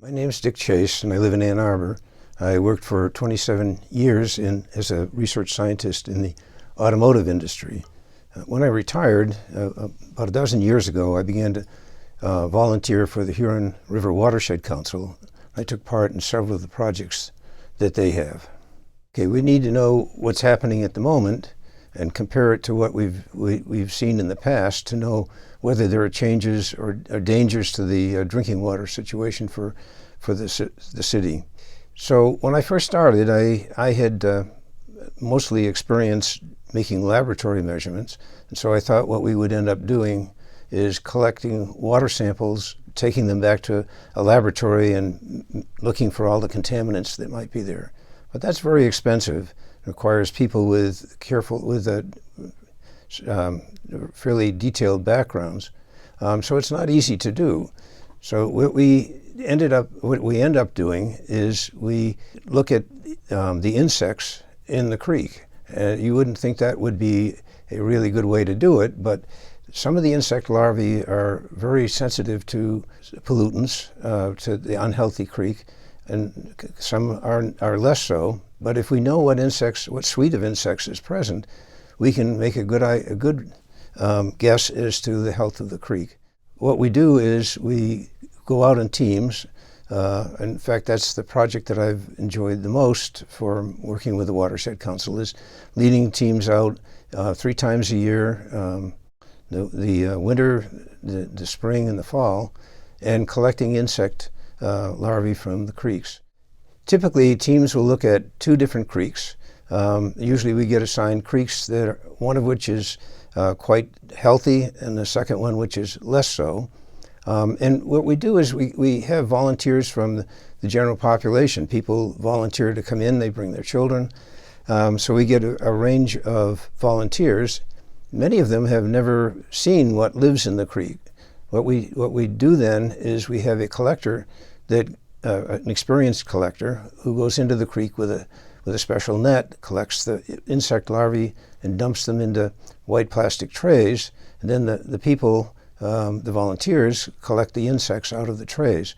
My name's Dick Chase, and I live in Ann Arbor. I worked for 27 years as a research scientist in the automotive industry. When I retired, about a dozen years ago, I began to volunteer for the Huron River Watershed Council. I took part in several of the projects that they have. Okay, we need to know what's happening at the moment and compare it to what we've seen in the past to know whether there are changes or dangers to the drinking water situation for the city. So when I first started, I had mostly experience making laboratory measurements, and so I thought what we would end up doing is collecting water samples, taking them back to a laboratory and looking for all the contaminants that might be there. But that's very expensive. It requires people with fairly detailed backgrounds. So it's not easy to do. So what we end up doing is we look at the insects in the creek. You wouldn't think that would be a really good way to do it, but some of the insect larvae are very sensitive to pollutants, to the unhealthy creek, and some are less so. But if we know what suite of insects is present, we can make a good guess as to the health of the creek. What we do is we go out in teams. In fact, that's the project that I've enjoyed the most for working with the Watershed Council, is leading teams out 3 times a year, the winter, the spring, and the fall, and collecting insect larvae from the creeks. Typically, teams will look at 2 different creeks. Usually we get assigned creeks, one of which is quite healthy, and the second one which is less so. And what we do is we have volunteers from the general population. People volunteer to come in, they bring their children. So we get a range of volunteers. Many of them have never seen what lives in the creek. What we do then is we have a collector, an experienced collector, who goes into the creek with a special net, collects the insect larvae and dumps them into white plastic trays. And then the people, the volunteers, collect the insects out of the trays.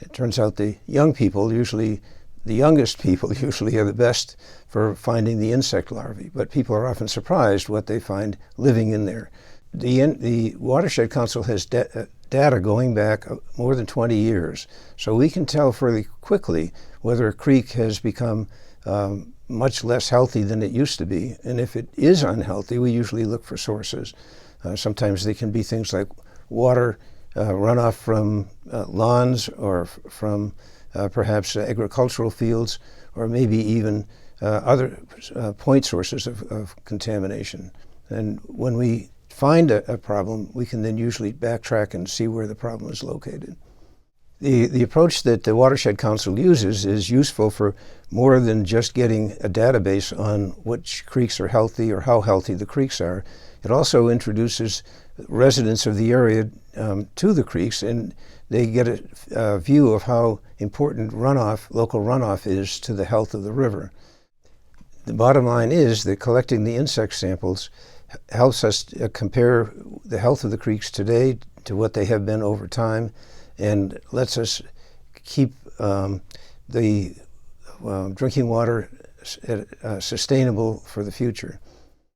It turns out the youngest people usually are the best for finding the insect larvae, but people are often surprised what they find living in there. The Watershed Council has data going back more than 20 years, so we can tell fairly quickly whether a creek has become much less healthy than it used to be. And if it is unhealthy, we usually look for sources. Sometimes they can be things like water runoff from lawns, or from perhaps agricultural fields, or maybe even other point sources of contamination. And when we find a problem, we can then usually backtrack and see where the problem is located. The approach that the Watershed Council uses is useful for more than just getting a database on which creeks are healthy or how healthy the creeks are. It also introduces residents of the area to the creeks, and they get a view of how important local runoff is to the health of the river. The bottom line is that collecting the insect samples helps us compare the health of the creeks today to what they have been over time, and lets us keep the drinking water sustainable for the future.